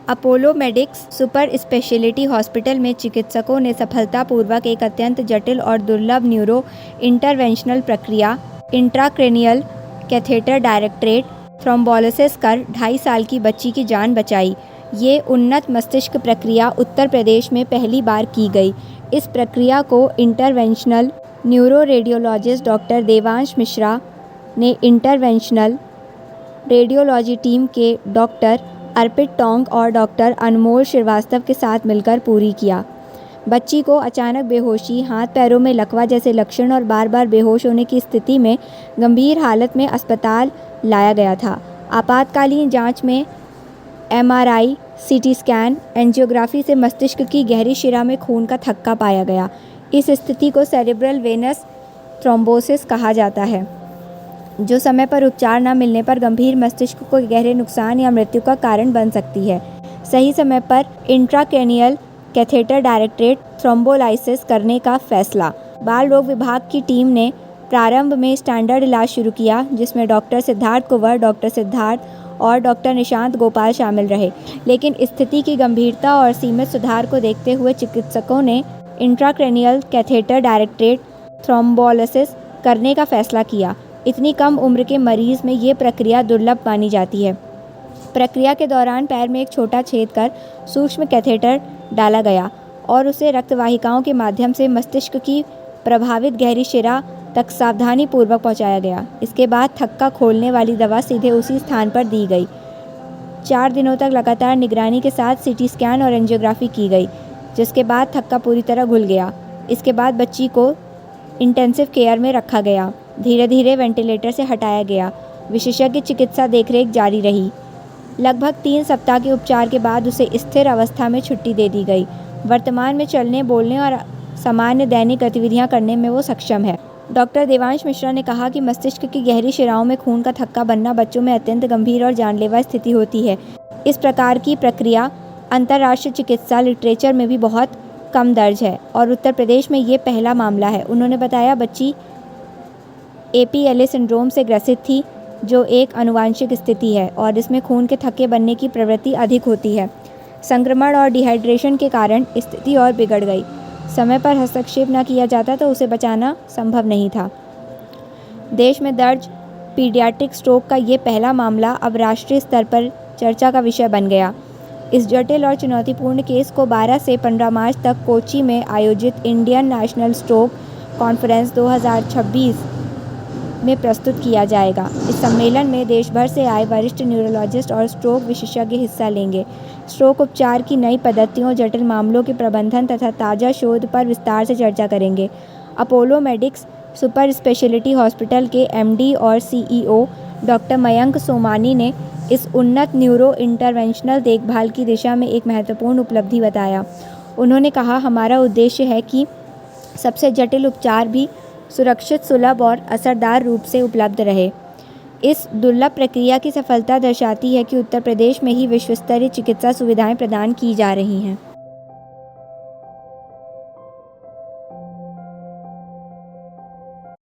Apollo medics super speciality hospital में चिकित्सकों ने सफलतापूर्वक एक अत्यंत जटिल और दुर्लभ न्यूरो इंटरवेंशनल प्रक्रिया इंट्राक्रेनियल कैथेटर डायरेक्टेड थ्रोम्बोलिसिस कर 2.5 साल की बच्ची की जान बचाई। ये उन्नत मस्तिष्क प्रक्रिया उत्तर प्रदेश में पहली बार की गई। इस प्रक्रिया को interventional neuro radiologist doctor Devansh Mishra ने इंटरवेंशनल रेडियोलॉजी टीम के डॉक्टर अर्पित टोंग और डॉक्टर अनमोल श्रीवास्तव के साथ मिलकर पूरी किया। बच्ची को अचानक बेहोशी, हाथ पैरों में लकवा जैसे लक्षण और बार बार बेहोश होने की स्थिति में गंभीर हालत में अस्पताल लाया गया था। आपातकालीन जांच में एमआरआई, सीटी स्कैन, एंजियोग्राफी से मस्तिष्क की गहरी शिरा में खून का थक्का पाया गया। इस स्थिति को सेरेब्रल वेनस थ्रोम्बोसिस कहा जाता है, जो समय पर उपचार न मिलने पर गंभीर मस्तिष्क को गहरे नुकसान या मृत्यु का कारण बन सकती है। सही समय पर इंट्राक्रेनियल कैथेटर डायरेक्टेड थ्रोम्बोलाइसिस करने का फैसला। बाल रोग विभाग की टीम ने प्रारंभ में स्टैंडर्ड इलाज शुरू किया, जिसमें डॉक्टर सिद्धार्थ कुंवर, डॉक्टर सिद्धार्थ और डॉक्टर निशांत गोपाल शामिल रहे। लेकिन स्थिति की गंभीरता और सीमित सुधार को देखते हुए चिकित्सकों ने इंट्राक्रेनियल कैथेटर डायरेक्टेड थ्रोम्बोलाइसिस करने का फैसला किया। इतनी कम उम्र के मरीज में ये प्रक्रिया दुर्लभ मानी जाती है। प्रक्रिया के दौरान पैर में एक छोटा छेद कर सूक्ष्म कैथेटर डाला गया और उसे रक्तवाहिकाओं के माध्यम से मस्तिष्क की प्रभावित गहरी शिरा तक सावधानीपूर्वक पहुंचाया गया। इसके बाद थक्का खोलने वाली दवा सीधे उसी स्थान पर दी गई। 4 दिनों तक लगातार निगरानी के साथ सीटी स्कैन और एंजियोग्राफी की गई, जिसके बाद थक्का पूरी तरह घुल गया। इसके बाद बच्ची को इंटेंसिव केयर में रखा गया। धीरे धीरे वेंटिलेटर से हटाया गया। विशेषज्ञ चिकित्सा देखरेख जारी रही। लगभग 3 सप्ताह के उपचार के बाद उसे स्थिर अवस्था में छुट्टी दे दी गई। वर्तमान में चलने, बोलने और सामान्य दैनिक गतिविधियां करने में वो सक्षम है। डॉक्टर देवांश मिश्रा ने कहा कि मस्तिष्क की गहरी शिराओं में खून का थक्का बनना बच्चों में अत्यंत गंभीर और जानलेवा स्थिति होती है। इस प्रकार की प्रक्रिया अंतर्राष्ट्रीय चिकित्सा लिटरेचर में भी बहुत कम दर्ज है और उत्तर प्रदेश में ये पहला मामला है। उन्होंने बताया, बच्ची APLA सिंड्रोम से ग्रसित थी, जो एक आनुवांशिक स्थिति है और इसमें खून के थक्के बनने की प्रवृत्ति अधिक होती है। संक्रमण और डिहाइड्रेशन के कारण स्थिति और बिगड़ गई। समय पर हस्तक्षेप न किया जाता तो उसे बचाना संभव नहीं था। देश में दर्ज पीडियाट्रिक स्ट्रोक का ये पहला मामला अब राष्ट्रीय स्तर पर चर्चा का विषय बन गया। इस जटिल और चुनौतीपूर्ण केस को 12 से 15 मार्च तक कोच्चि में आयोजित इंडियन नेशनल स्ट्रोक कॉन्फ्रेंस 2026 में प्रस्तुत किया जाएगा। इस सम्मेलन में देश भर से आए वरिष्ठ न्यूरोलॉजिस्ट और स्ट्रोक विशेषज्ञ हिस्सा लेंगे। स्ट्रोक उपचार की नई पद्धतियों, जटिल मामलों के प्रबंधन तथा ताज़ा शोध पर विस्तार से चर्चा करेंगे। Apollo medics super speciality hospital के MD और CEO डॉक्टर मयंक सोमानी ने इस उन्नत न्यूरो इंटरवेंशनल देखभाल की दिशा में एक महत्वपूर्ण उपलब्धि बताया। उन्होंने कहा, हमारा उद्देश्य है कि सबसे जटिल उपचार भी सुरक्षित, सुलभ और असरदार रूप से उपलब्ध रहे। इस दुर्लभ प्रक्रिया की सफलता दर्शाती है कि उत्तर प्रदेश में ही विश्वस्तरीय चिकित्सा सुविधाएं प्रदान की जा रही हैं।